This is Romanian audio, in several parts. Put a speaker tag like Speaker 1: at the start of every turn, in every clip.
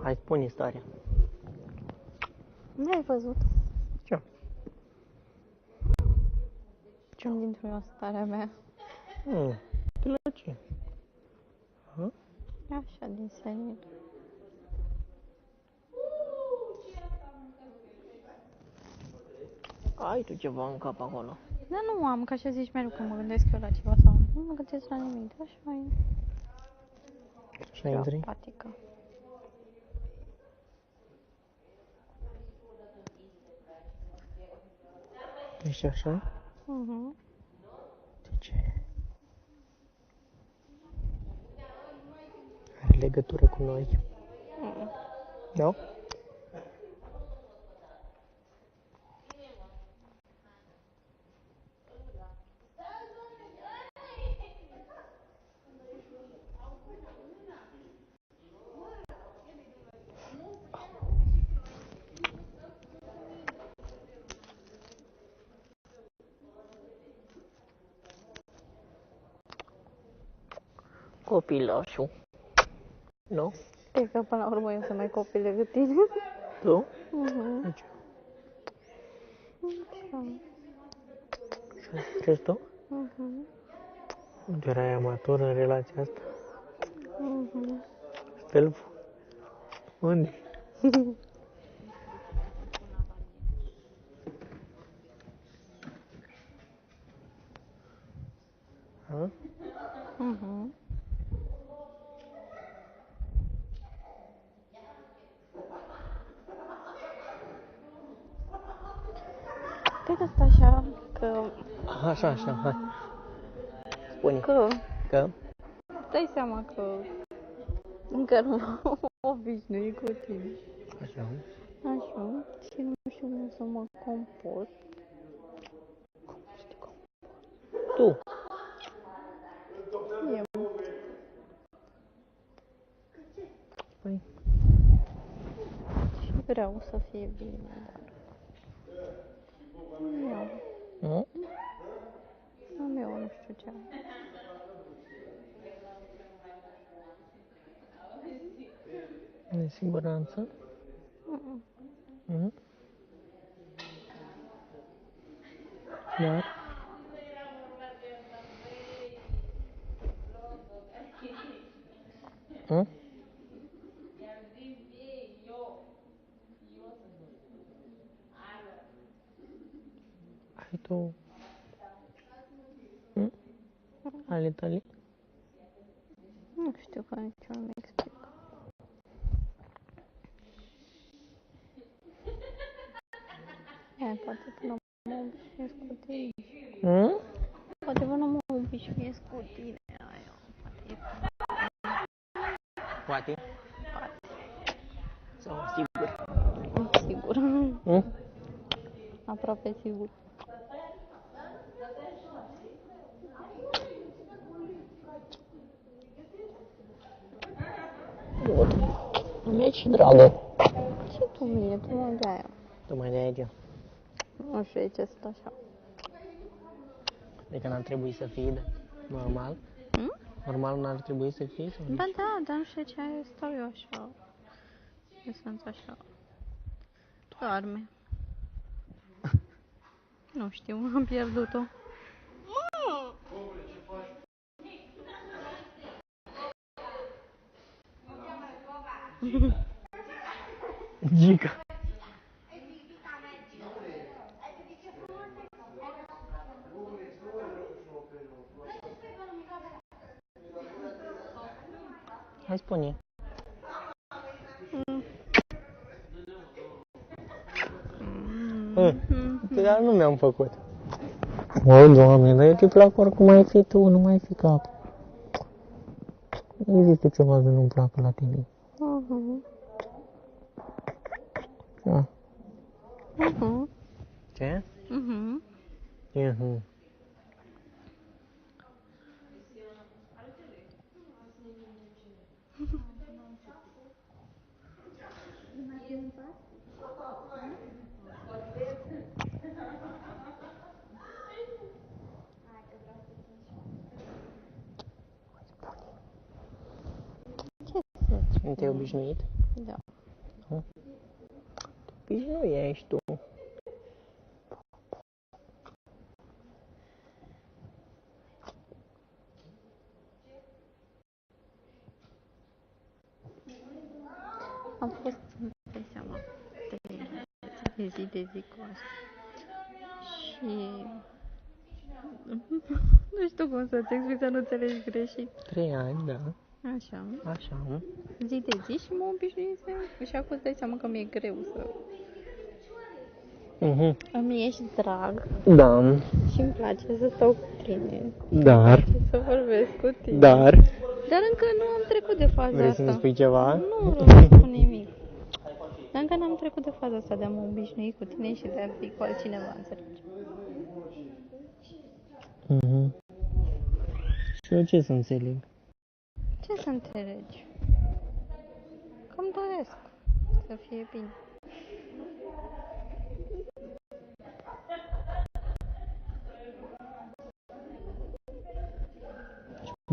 Speaker 1: Hai, spune istoria.
Speaker 2: Nu ai văzut?
Speaker 1: Ce?
Speaker 2: Când intru eu în starea mea.
Speaker 1: De la ce?
Speaker 2: Așa, din senin.
Speaker 1: Ai tu ceva în cap acolo.
Speaker 2: Dar nu am, ca așa zici mereu că mă gândesc eu la ceva sau nu mă gândesc la nimic. Așa e.
Speaker 1: Așa intri?
Speaker 2: Apatică.
Speaker 1: Ești așa? De ce? Are legătură cu noi? Nu? Copilașul. Nu?
Speaker 2: Cred că până la urmă eu sunt mai copil decât tine.
Speaker 1: Tu? De ce?
Speaker 2: Așa.
Speaker 1: Și crezi tu? Tu erai amator în relația asta? Stelfu? Unde?
Speaker 2: Cred că asta așa, că...
Speaker 1: Așa, hai. Spune.
Speaker 2: Că...
Speaker 1: Că?
Speaker 2: Dai seama că... Încă nu m-am obișnuit cu tine.
Speaker 1: Așa.
Speaker 2: Așa. Și nu știu cum să mă comport.
Speaker 1: Tu?
Speaker 2: Eu.
Speaker 1: Păi.
Speaker 2: Și vreau să fie bine, dar...
Speaker 1: Nu?
Speaker 2: Am eu nu știu ce am.
Speaker 1: Nesiguranță? Dar? Ai tu? Ale tale?
Speaker 2: Nu știu că nici eu nu explic. Poate până mă obișnuiesc cu tine. Poate până mă obișnuiesc cu tine.
Speaker 1: Poate. Sau sigur?
Speaker 2: Sigur. Aproape sigur.
Speaker 1: Îmi e și dragă.
Speaker 2: Și tu mie, tu mă de-aia.
Speaker 1: Tu mai de aici.
Speaker 2: Nu știu de ce sunt așa.
Speaker 1: Adică n-ar trebui să fii normal? Normal n-ar trebui să fii? Sau
Speaker 2: Ba da, dar nu știu de ce stau eu așa. Eu sunt așa. Doarme. Nu știu, am pierdut-o.
Speaker 1: Gica. Hai spune. Dar nu mi-am făcut. O, Doamne, dar eu te plac oricum ai fi tu, nu mai fi cap. Nu există ceva să nu-mi placă la tine. Ce? Ce? Nu te-ai obișnuit?
Speaker 2: Da.
Speaker 1: Obișnuiești tu.
Speaker 2: Am fost, îmi dai seama, de zi cu asta. Și nu știu cum să-ți explic să nu înțelegi greșit.
Speaker 1: 3 ani, da.
Speaker 2: Așa.
Speaker 1: Așa.
Speaker 2: Zi de zi și mă obișnuisem. Și acum îți dai seama că mi-e greu să... Îmi ești drag
Speaker 1: Da.
Speaker 2: și îmi place să stau cu tine.
Speaker 1: Dar.
Speaker 2: Și să vorbesc cu tine.
Speaker 1: Dar.
Speaker 2: Dar încă nu am trecut de faza
Speaker 1: Vrei
Speaker 2: asta.
Speaker 1: să-mi spui ceva?
Speaker 2: Nu vreau să spun nimic. Dar încă n-am trecut de faza asta de a mă obișnui cu tine și de a fi cu altcineva, înțelegi?
Speaker 1: Și eu ce să înțeleg?
Speaker 2: Ce să înțelegi? Că-mi doresc să fie bine.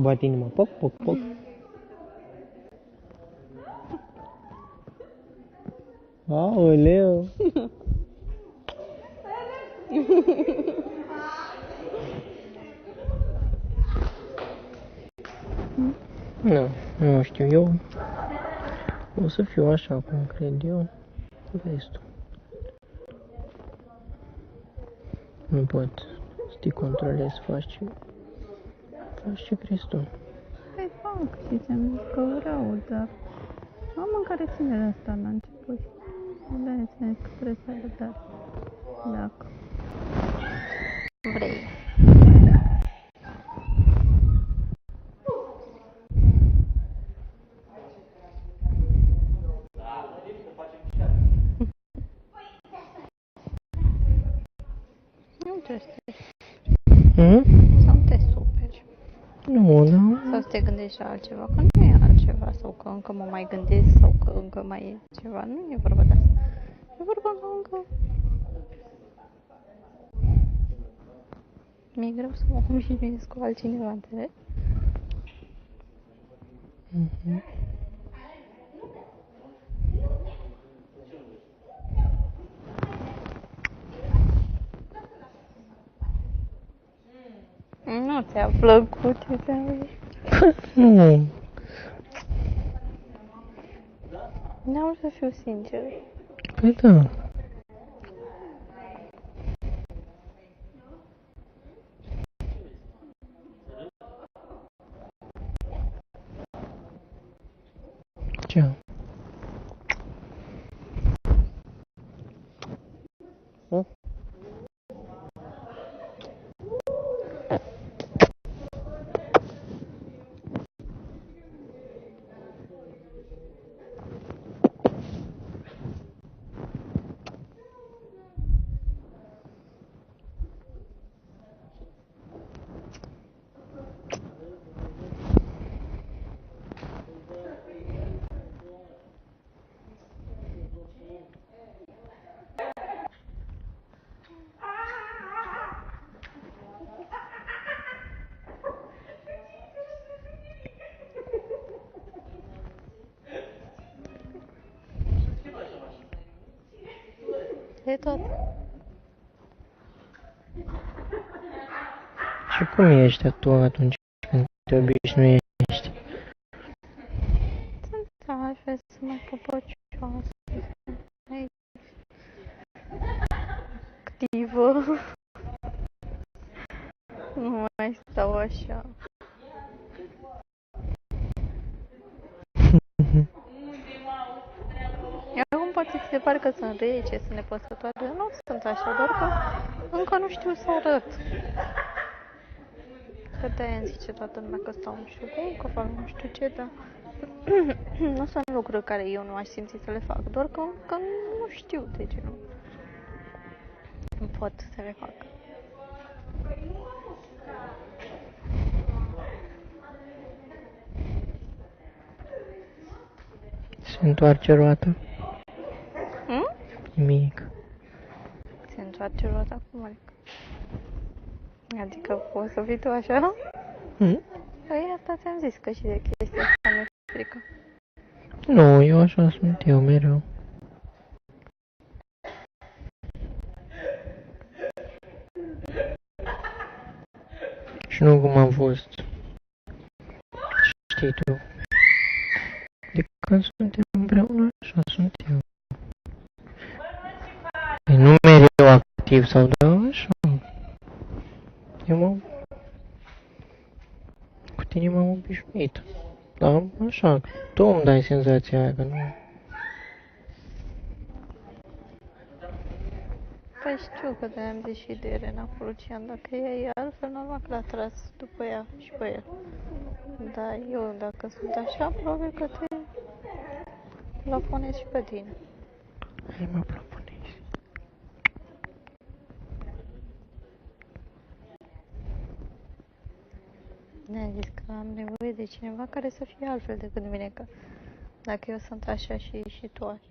Speaker 1: Bate inima, poc, poc, poc. Aoleu! Nu știu, eu o să fiu așa cum cred eu. Vezi tu. Nu pot să te controlezi, faci ce crezi tu.
Speaker 2: Păi fac și ți-am zis că vreau, dar am mâncare ține de asta la început. De-aia ți-am zis că trebuie să ai răbdare. Dacă vrei. Nu te stresi. Să nu te superi.
Speaker 1: Nu, da.
Speaker 2: Sau să te gândești la altceva, că nu e altceva. Sau că încă mă mai gândesc, sau că încă mai e ceva. Nu e vorba de asta. E vorba că încă... Mi-e greu să mă obișnuiesc cu altcineva, înțelegi? Nu ți-a plăcut ce ți-am zis?
Speaker 1: Nu.
Speaker 2: N-am vrut să fiu sincer.
Speaker 1: Păi da. Ce?
Speaker 2: E tot.
Speaker 1: Și cum ești tu atunci când te obișnuiești?
Speaker 2: Sunt altfel, sunt mai pupăcioasă, mai activă. Nu mai stau așa. Acum poate ți se pare că sunt rece, sunt nepăsătoare. Nu sunt așa, doar că încă nu știu să arăt. Că de-aia îmi zice toată lumea că stau nu știu cum, că fac nu știu ce, dar nu sunt lucruri care eu nu aș simți să le fac, doar că nu știu de ce nu pot să le fac.
Speaker 1: Se întoarce roata? Nimic.
Speaker 2: Se întoarce roata cum adică? Adică poți să fii tu așa? Păi asta ți-am zis, că și de chestia asta mi-e frică.
Speaker 1: Nu, eu așa sunt eu mereu. Și nu cum am fost. Știi tu. De când suntem împreună, așa sunt eu. E nu mereu activ sau da, așa. Cu tine m-am obișnuit. Da, așa. Tu îmi dai senzația aia că nu...
Speaker 2: Păi știu că de-aia am zis și de Elena cu Lucian, dacă ea e altfel, normal că l-a tras după ea și pe el. Dar eu, dacă sunt așa, probabil că te plafonez și pe tine.
Speaker 1: Hai mă plafonezi.
Speaker 2: Ne-am zis că am nevoie de cineva care să fie altfel decât mine, că dacă eu sunt așa și tu așa.